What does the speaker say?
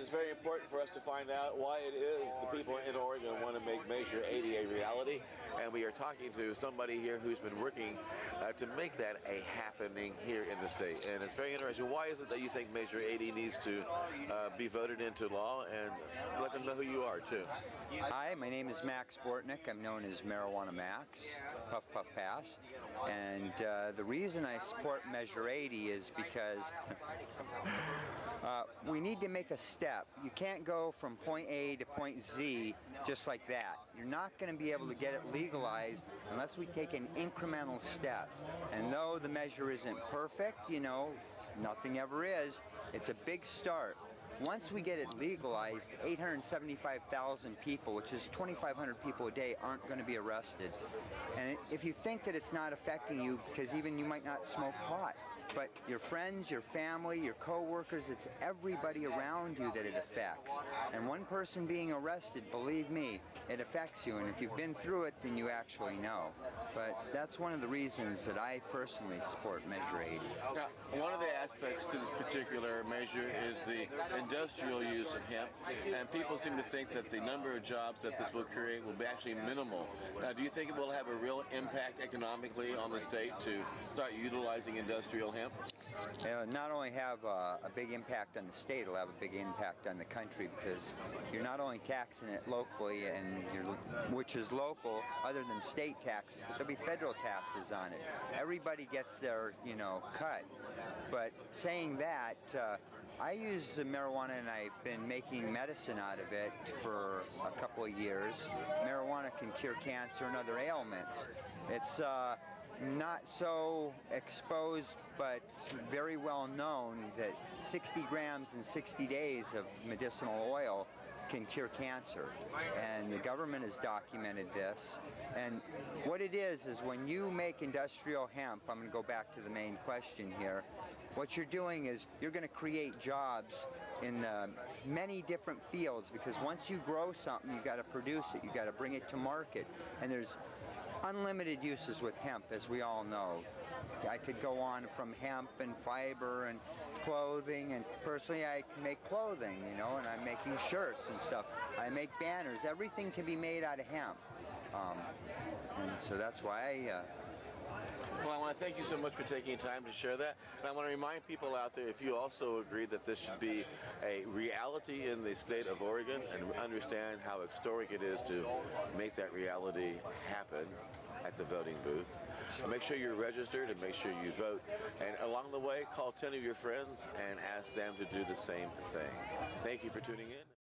It's very important for us to find out why it is the people in Oregon want to make Measure 80 a reality, and we are talking to somebody here who's been working to make that a happening here in the state. And it's very interesting. Why is it that you think Measure 80 needs to be voted into law, and let them know who you are too? Hi, my name is Max Bortnick. I'm known as Marijuana Max, Puff Puff Pass, and the reason I support Measure 80 is because we need to make a step. You can't go from point A to point Z just like that. You're not going to be able to get it legalized unless we take an incremental step. And though the measure isn't perfect, you know, nothing ever is, it's a big start. Once we get it legalized, 875,000 people, which is 2,500 people a day, aren't going to be arrested. And if you think that it's not affecting you, because even you might not smoke pot, but your friends, your family, your co-workers, it's everybody around you that it affects. And one person being arrested, believe me, it affects you. And if you've been through it, then you actually know. But that's one of the reasons that I personally support Measure 80. Now, one of the aspects to this particular measure is the industrial use of hemp. And people seem to think that the number of jobs that this will create will be actually minimal. Now, do you think it will have a real impact economically on the state to start utilizing industrial hemp? It'll not only have a big impact on the state, it'll have a big impact on the country, because you're not only taxing it locally, which is local, other than state taxes, but there'll be federal taxes on it. Everybody gets their, you know, cut. But saying that, I use marijuana, and I've been making medicine out of it for a couple of years. Marijuana can cure cancer and other ailments. It's not so exposed, but very well known that 60 grams in 60 days of medicinal oil can cure cancer, and the government has documented this. And what it is when you make industrial hemp, I'm going to go back to the main question here, what you're doing is you're going to create jobs in many different fields, because once you grow something, you've got to produce it, you've got to bring it to market, and there's unlimited uses with hemp, as we all know. I could go on from hemp and fiber and clothing, and personally I make clothing, you know, and I'm making shirts and stuff. I make banners. Everything can be made out of hemp. And so that's why Well, I want to thank you so much for taking time to share that. And I want to remind people out there, if you also agree that this should be a reality in the state of Oregon, and understand how historic it is to make that reality happen at the voting booth, make sure you're registered and make sure you vote. And along the way, call 10 of your friends and ask them to do the same thing. Thank you for tuning in.